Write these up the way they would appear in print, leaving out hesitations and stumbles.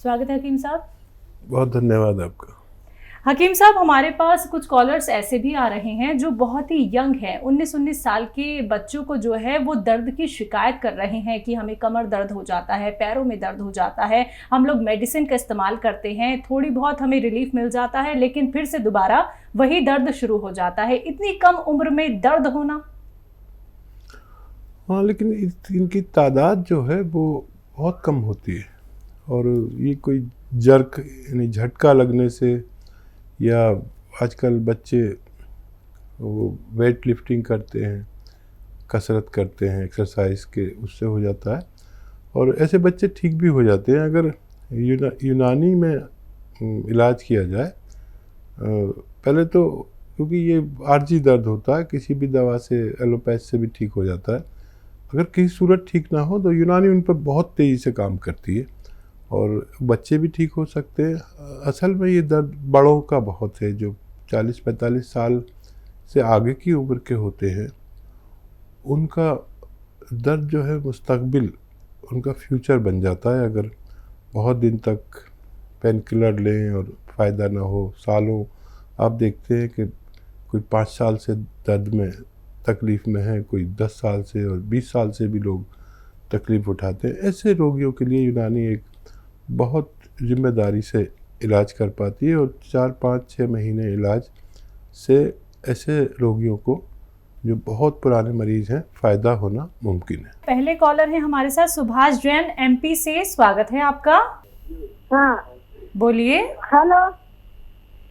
स्वागत है हकीम साहब। बहुत धन्यवाद आपका। हकीम साहब, हमारे पास कुछ कॉलर्स ऐसे भी आ रहे हैं जो बहुत ही यंग हैं, 19-19 साल के बच्चों को जो है वो दर्द की शिकायत कर रहे हैं कि हमें कमर दर्द हो जाता है, पैरों में दर्द हो जाता है, हम लोग मेडिसिन का इस्तेमाल करते हैं, थोड़ी बहुत हमें रिलीफ मिल जाता है, लेकिन फिर से दोबारा वही दर्द शुरू हो जाता है। इतनी कम उम्र में दर्द होना। हाँ, लेकिन इनकी तादाद जो है वो बहुत कम होती है और ये कोई जर्क यानी झटका लगने से, या आजकल बच्चे वो वेट लिफ्टिंग करते हैं, कसरत करते हैं एक्सरसाइज के, उससे हो जाता है और ऐसे बच्चे ठीक भी हो जाते हैं अगर यूनानी में इलाज किया जाए। पहले तो क्योंकि ये आर्जी दर्द होता है, किसी भी दवा से, एलोपैथ से भी ठीक हो जाता है। अगर किसी सूरत ठीक ना हो तो यूनानी उन पर बहुत तेज़ी से काम करती है और बच्चे भी ठीक हो सकते हैं। असल में ये दर्द बड़ों का बहुत है, जो 40-45 साल से आगे की उम्र के होते हैं, उनका दर्द जो है मुस्तकबिल उनका फ्यूचर बन जाता है। अगर बहुत दिन तक पेन किलर लें और फ़ायदा ना हो, सालों, आप देखते हैं कि कोई 5 साल से दर्द में तकलीफ़ में है, कोई 10 साल से और 20 साल से भी लोग तकलीफ़ उठाते हैं। ऐसे रोगियों के लिए यूनानी एक बहुत जिम्मेदारी से इलाज कर पाती है और 4-5-6 महीने इलाज से ऐसे रोगियों को, जो बहुत पुराने मरीज हैं, फ़ायदा होना मुमकिन है। पहले कॉलर हैं हमारे साथ सुभाष जैन एमपी से। स्वागत है आपका। हाँ, बोलिए। हेलो,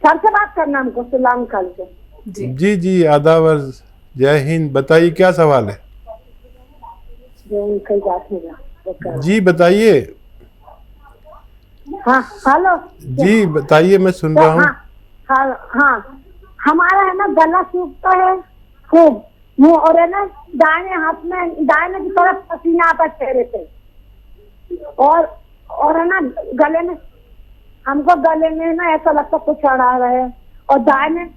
सर से बात करना हमको, सलाम कल से। जी जी, आदाब, जय हिंद। बताइए क्या सवाल है? जी बताइए। हाँ हेलो जी बताइए, मैं सुन रहा हूँ। हाँ हाँ, हमारा है ना गला सूखता है खूब, मुँह, और है ना दाहिने हाथ में, दाहिने की तरफ पसीना आता है चेहरे पे, और है ना गले में, हमको गले में ना ऐसा लगता कुछ अड़ा रहा है, और दाहिने,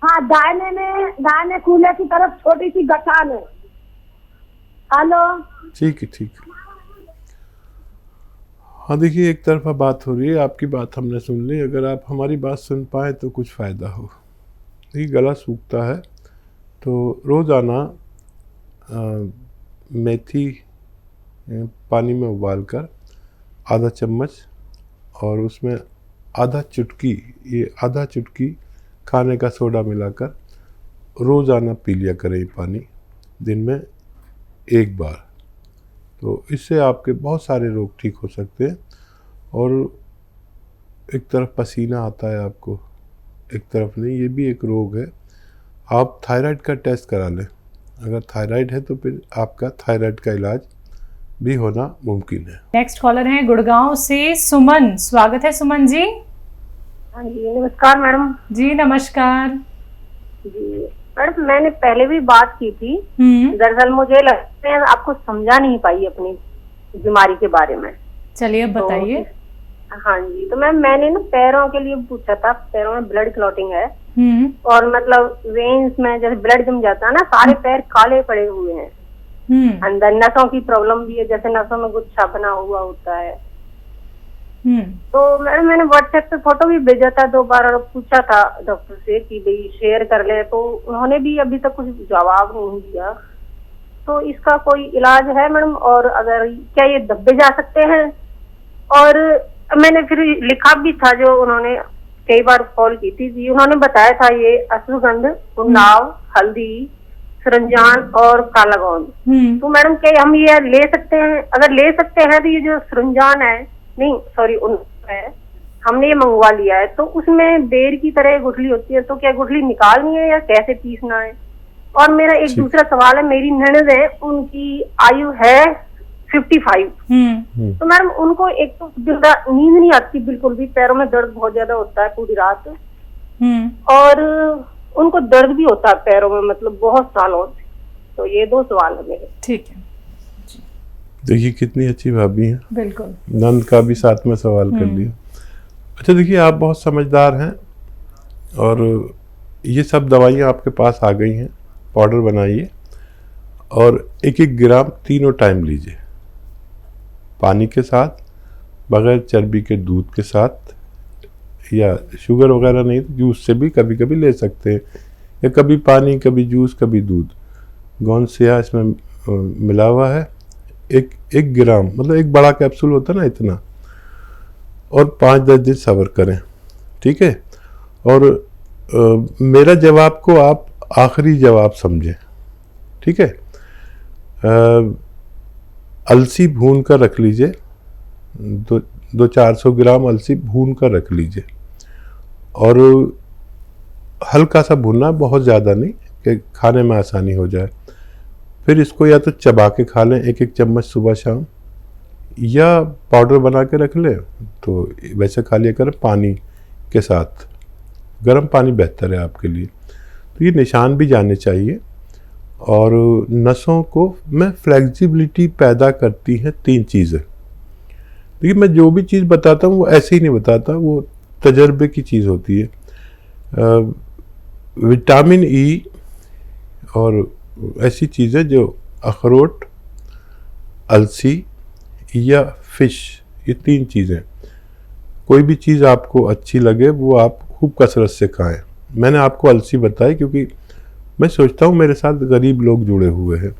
हाँ दाहिने में, दाहिने कूल्हे की तरफ छोटी सी गठान है। हेलो, ठीक है ठीक है। हाँ देखिए, एक तरफा बात हो रही है, आपकी बात हमने सुन ली। अगर आप हमारी बात सुन पाए तो कुछ फ़ायदा हो। देखिए, गला सूखता है तो रोज़ाना मेथी पानी में उबालकर आधा चम्मच और उसमें आधा चुटकी खाने का सोडा मिलाकर रोज़ाना पी लिया करें ये पानी, दिन में 1 बार। तो इससे आपके बहुत सारे रोग ठीक हो सकते हैं। और एक तरफ पसीना आता है आपको, एक तरफ नहीं, ये भी एक रोग है। आप थायराइड का टेस्ट करा लें। अगर थायराइड है तो फिर आपका थायराइड का इलाज भी होना मुमकिन है। नेक्स्ट कॉलर हैं गुड़गांव से सुमन। स्वागत है सुमन जी। हाँ जी, नमस्कार मैडम। जी नमस्कार जी मैडम, मैंने पहले भी बात की थी। दरअसल मुझे लगता है आपको समझा नहीं पाई अपनी बीमारी के बारे में। चलिए अब बताइए। हाँ जी, तो मैंने ना पैरों के लिए पूछा था। पैरों में ब्लड क्लॉटिंग है और मतलब वेन्स में जैसे ब्लड जम जाता है ना, सारे पैर काले पड़े हुए हैं। अंदर नसों की प्रॉब्लम भी है, जैसे नसों में गुच्छा बना हुआ होता है। तो मैडम, मैंने व्हाट्सएप पे फोटो भी भेजा था 2 बार और पूछा था डॉक्टर से कि भाई शेयर कर ले, तो उन्होंने भी अभी तक कुछ जवाब नहीं दिया। तो इसका कोई इलाज है मैडम? और अगर क्या ये दबे जा सकते हैं? और मैंने फिर लिखा भी था, जो उन्होंने कई बार कॉल की थी, उन्होंने बताया था ये अश्वगंध, उन्नाव, हल्दी, सरंजान और काला गोंद। तो मैडम क्या हम ये ले सकते हैं? अगर ले सकते हैं तो ये जो सरंजान है, नहीं सॉरी है, हमने ये मंगवा लिया है, तो उसमें बेर की तरह गुठली होती है, तो क्या गुठली निकालनी है या कैसे पीसना है? और मेरा एक दूसरा सवाल है, मेरी ननद है, उनकी आयु है 55। तो मैडम उनको एक तो नींद नहीं आती बिल्कुल भी, पैरों में दर्द बहुत ज्यादा होता है पूरी रात, और उनको दर्द भी होता है पैरों में, मतलब बहुत सालों से। तो ये 2 सवाल है मेरे। ठीक है। देखिए कितनी अच्छी भाभी हैं, बिल्कुल नंद का भी साथ में सवाल कर लिया। अच्छा देखिए, आप बहुत समझदार हैं और ये सब दवाइयाँ आपके पास आ गई हैं। पाउडर बनाइए और 1-1 ग्राम तीनों टाइम लीजिए, पानी के साथ बग़ैर चर्बी के दूध के साथ, या शुगर वगैरह नहीं तो जूस से भी कभी कभी ले सकते हैं, या कभी पानी, कभी जूस, कभी दूध। गोंद सिया इसमें मिला हुआ है, एक ग्राम, मतलब एक बड़ा कैप्सूल होता है ना इतना, और 5-10 दिन सब्र करें, ठीक है। और मेरा जवाब को आप आखिरी जवाब समझें, ठीक है। अलसी भून कर रख लीजिए, 200-400 ग्राम अलसी भून कर रख लीजिए, और हल्का सा भूनना, बहुत ज़्यादा नहीं कि खाने में आसानी हो जाए। फिर इसको या तो चबा के खा लें 1-1 चम्मच सुबह शाम, या पाउडर बना के रख लें, तो वैसे खा लिया करें पानी के साथ। गर्म पानी बेहतर है आपके लिए। तो ये निशान भी जाने चाहिए। और नसों को में फ्लेक्सिबिलिटी पैदा करती हैं 3 चीज़ें। देखिए, मैं जो भी चीज़ बताता हूँ वो ऐसे ही नहीं बताता, वो तजर्बे की चीज़ होती है। विटामिन ई और ऐसी चीज़ें जो अखरोट, अलसी या फिश, ये 3 चीज़ें, कोई भी चीज़ आपको अच्छी लगे वो आप खूब कसरत से खाएं। मैंने आपको अलसी बताई क्योंकि मैं सोचता हूँ मेरे साथ गरीब लोग जुड़े हुए हैं,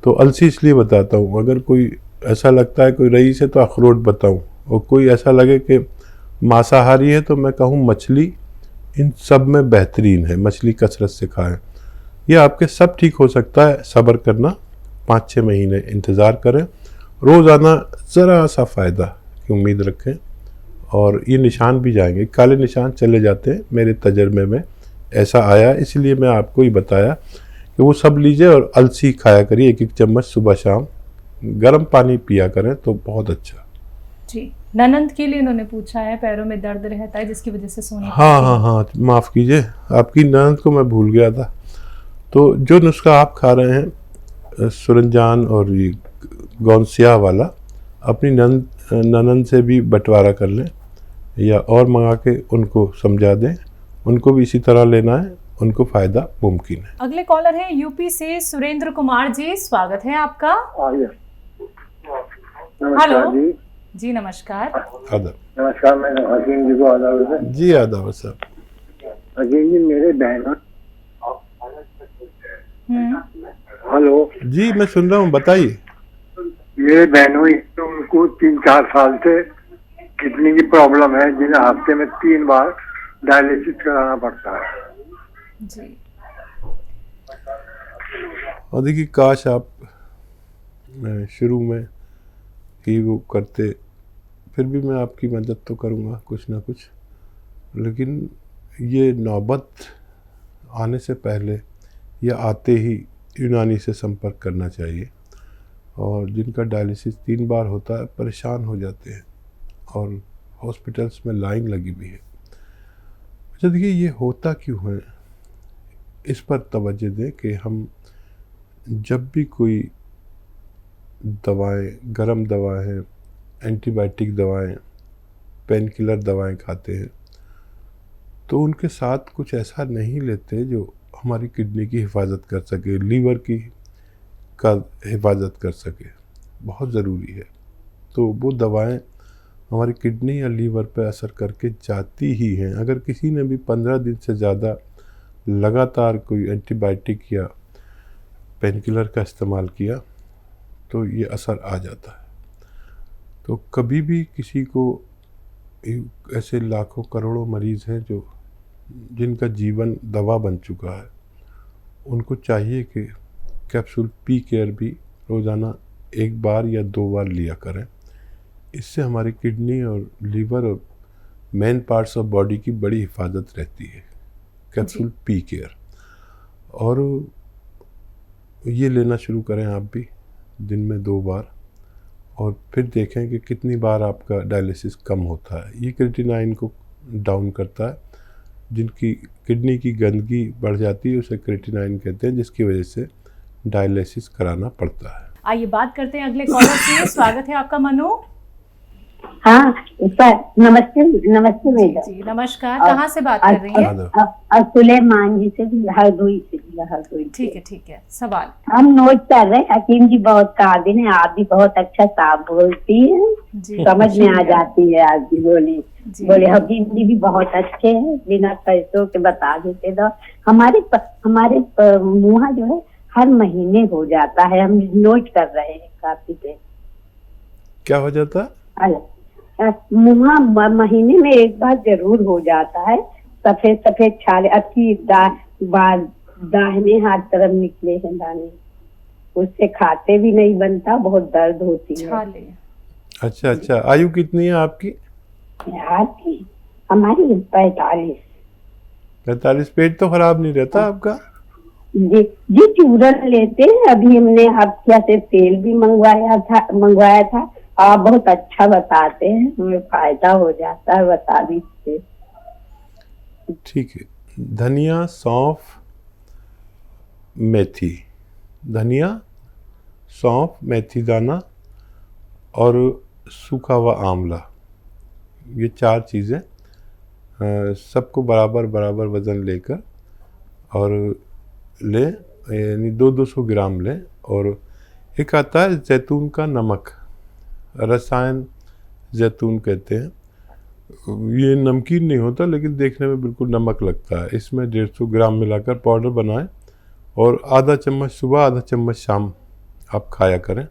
तो अलसी इसलिए बताता हूँ। अगर कोई ऐसा लगता है कोई रईस है तो अखरोट बताऊँ, और कोई ऐसा लगे कि मांसाहारी है तो मैं कहूँ मछली। इन सब में बेहतरीन है, मछली कसरत से खाएं। ये आपके सब ठीक हो सकता है, सब्र करना, 5-6 महीने इंतज़ार करें, रोज़ाना ज़रा सा फ़ायदा की उम्मीद रखें, और ये निशान भी जाएंगे, काले निशान चले जाते हैं। मेरे तजर्बे में ऐसा आया, इसलिए मैं आपको ही बताया कि वो सब लीजिए और अलसी खाया करिए 1-1 चम्मच सुबह शाम, गर्म पानी पिया करें तो बहुत अच्छा। जी, ननंद के लिए उन्होंने पूछा है, पैरों में दर्द रहता है जिसकी वजह से सोने। हाँ, माफ़ कीजिए, आपकी ननंद को मैं भूल गया था। तो जो नुस्खा आप खा रहे हैं सुरंजान और ये गोंद सिया वाला, अपनी ननंद से भी बंटवारा कर लें, या और मंगा के उनको समझा दें, उनको भी इसी तरह लेना है, उनको फ़ायदा मुमकिन है। अगले कॉलर है यूपी से सुरेंद्र कुमार जी, स्वागत है आपका। हेलो जी, नमस्कार। आदाब। नमस्कार, मैं हकीम जी को आदाब है। जी आदाब साहब। हकीम जी, मेरे बहन। हेलो जी, मैं सुन रहा हूँ, बताइए। मेरे बहनों तो उनको 3-4 साल से किडनी की प्रॉब्लम है, जिन्हें हफ्ते में 3 बार डायलिसिस कराना पड़ता है जी। और देखिए, काश आप शुरू में ही वो करते, फिर भी मैं आपकी मदद तो करूँगा कुछ ना कुछ, लेकिन ये नौबत आने से पहले या आते ही यूनानी से संपर्क करना चाहिए। और जिनका डायलिसिस 3 बार होता है परेशान हो जाते हैं, और हॉस्पिटल्स में लाइन लगी भी है। अच्छा, देखिए, ये होता क्यों है, इस पर तवज्जो दें कि हम जब भी कोई दवाएं, गरम दवाएं, एंटीबायोटिक दवाएं, पेन किलर दवाएं खाते हैं, तो उनके साथ कुछ ऐसा नहीं लेते जो हमारी किडनी की हिफाजत कर सके, लीवर की का हिफाजत कर सके। बहुत ज़रूरी है। तो वो दवाएं हमारी किडनी या लीवर पर असर करके जाती ही हैं। अगर किसी ने भी 15 दिन से ज़्यादा लगातार कोई एंटीबायोटिक या पेन किलर का इस्तेमाल किया तो ये असर आ जाता है। तो कभी भी किसी को, ऐसे लाखों करोड़ों मरीज़ हैं जो जिनका जीवन दवा बन चुका है, उनको चाहिए कि कैप्सूल पी केयर भी रोज़ाना 1 बार या 2 बार लिया करें। इससे हमारी किडनी और लीवर और मेन पार्ट्स ऑफ बॉडी की बड़ी हिफाजत रहती है, कैप्सूल पी केयर। और ये लेना शुरू करें आप भी, दिन में 2 बार, और फिर देखें कि कितनी बार आपका डायलिसिस कम होता है। ये क्रिएटिनाइन को डाउन करता है। जिनकी किडनी की गंदगी बढ़ जाती है उसे क्रिएटिनाइन कहते हैं, जिसकी वजह से डायलिसिस कराना पड़ता है। आइए बात करते हैं अगले कॉलर से। स्वागत है आपका, मनु। हाँ सर, नमस्ते नमस्ते मैडम। जी नमस्कार, कहाँ से बात कर रही हैं? सुलेमान जी से, हरदोई से। ठीक है, सवाल हम नोट कर रहे हैं। हकीम जी बहुत काबिल हैं, आप भी बहुत अच्छा साफ बोलती हैं, समझ में आ जाती है आपकी बोली। बोले हकीम जी भी बहुत अच्छे हैं, बिना पैसों के बता देते। तो हमारे मुँह जो है हर महीने हो जाता है, हम नोट कर रहे हैं काफी देर। क्या हो जाता? मुँह महीने में एक बार जरूर हो जाता है, सफेद सफेद छाले अच्छी दाहिने हाथ तरफ निकले हैं दाने, उससे खाते भी नहीं बनता, बहुत दर्द होती है। अच्छा, आयु कितनी है आपकी? आपकी हमारी 45। पेट तो खराब नहीं रहता आपका? जी चूरन लेते हैं, अभी हमने हफ्ते से तेल भी मंगवाया था। आप बहुत अच्छा बताते हैं, हमें फायदा हो जाता है, बता दीजिए। ठीक है, धनिया, सौंफ, मेथी, धनिया, सौंफ, मेथी दाना और सूखा हुआ आंवला, ये 4 चीज़ें सबको बराबर बराबर वज़न लेकर और लें, यानी 200 ग्राम लें। और एक आता है जैतून का नमक, रसायन जैतून कहते हैं, ये नमकीन नहीं होता लेकिन देखने में बिल्कुल नमक लगता है। इसमें 150 ग्राम मिलाकर पाउडर बनाएं और आधा चम्मच सुबह, आधा चम्मच शाम आप खाया करें,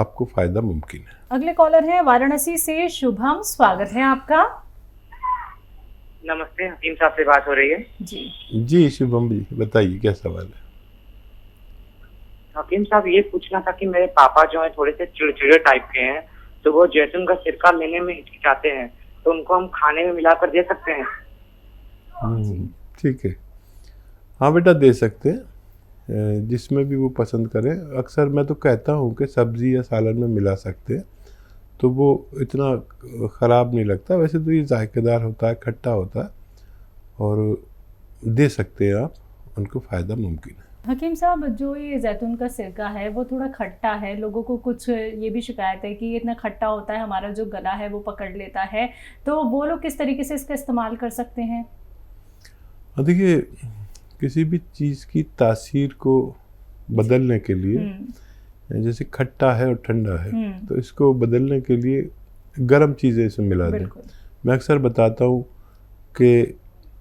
आपको फ़ायदा मुमकिन है। अगले कॉलर हैं वाराणसी से शुभम, स्वागत है आपका। नमस्ते, हकीम साहब से बात हो रही है? जी शुभम जी, बताइए क्या सवाल है? हकीम साहब, ये पूछना था कि मेरे पापा जो है थोड़े से चिड़चिड़े टाइप के हैं, तो वो जैतून का सिरका लेने में हिचकिचाते हैं, तो उनको हम खाने में मिलाकर दे सकते हैं? ठीक है, हाँ बेटा दे सकते हैं, जिसमें भी वो पसंद करें। अक्सर मैं तो कहता हूँ कि सब्ज़ी या सालन में मिला सकते हैं, तो वो इतना ख़राब नहीं लगता। वैसे तो ये जायकेदार होता है, खट्टा होता है, और दे सकते हैं आप, उनको फ़ायदा मुमकिन है। हकीम साहब, जो ये जैतून का सिरका है वो थोड़ा खट्टा है, लोगों को कुछ ये भी शिकायत है कि ये इतना खट्टा होता है, हमारा जो गला है वो पकड़ लेता है, तो वो लोग किस तरीके से इसका इस्तेमाल कर सकते हैं? देखिए, किसी भी चीज़ की तासीर को बदलने के लिए, जैसे खट्टा है और ठंडा है, तो इसको बदलने के लिए गर्म चीज़ें इसमें मिला दें। मैं अक्सर बताता हूँ कि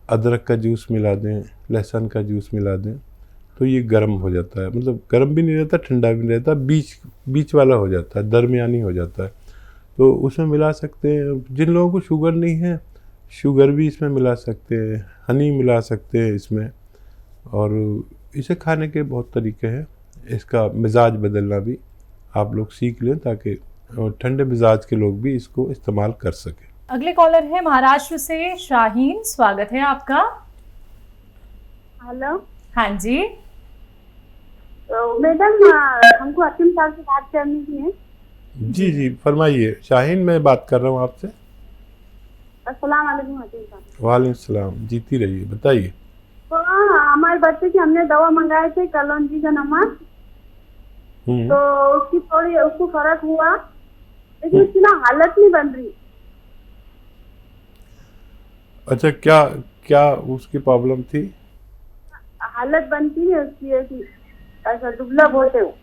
अदरक का जूस मिला दें, लहसुन का जूस मिला दें, तो ये गर्म हो जाता है। मतलब गर्म भी नहीं रहता, ठंडा भी नहीं रहता, बीच वाला हो जाता है, दरमियानी हो जाता है, तो उसमें मिला सकते हैं। जिन लोगों को शुगर नहीं है, शुगर भी इसमें मिला सकते हैं, हनी मिला सकते हैं इसमें, और इसे खाने के बहुत तरीके हैं। इसका मिजाज बदलना भी आप लोग सीख लें, ताकि ठंडे मिजाज के लोग भी इसको इस्तेमाल कर सकें। अगले कॉलर है महाराष्ट्र से शाहीन, स्वागत है आपका। हेलो। हाँ जी। तो मैडम, हमको हकीम साहब से बात करनी थी है। जी फरमाइए। शाहीन, मैं बात कर रहा हूँ आपसे। अस्सलाम वालेकुम हकीम साहब। वालेकुम सलाम, जीती रहिए, बताइए। तो हमारे बच्चे की हमने दवा मंगाए थे, कलौंजी का नमक, तो उसकी थोड़ी उसको फर्क हुआ, लेकिन उसकी ना हालत नहीं बन रही। अच्छा, क्या उसकी प्रॉब्लम थी? हालत बनती है उसकी ऐसा दुबला होते हो।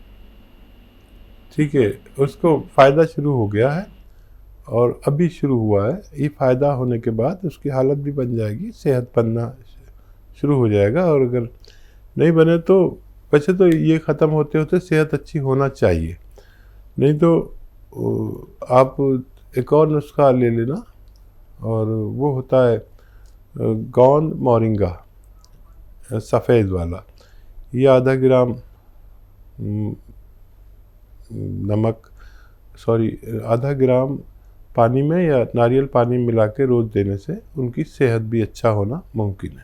ठीक है, उसको फ़ायदा शुरू हो गया है और अभी शुरू हुआ है। ये फ़ायदा होने के बाद उसकी हालत भी बन जाएगी, सेहत बनना शुरू हो जाएगा। और अगर नहीं बने तो वैसे तो ये ख़त्म होते होते सेहत अच्छी होना चाहिए, नहीं तो आप एक और नुस्खा ले लेना, और वो होता है गोंद मोरिंगा, सफ़ेद वाला। ये आधा ग्राम आधा ग्राम पानी में या नारियल पानी मिला के रोज़ देने से उनकी सेहत भी अच्छा होना मुमकिन है।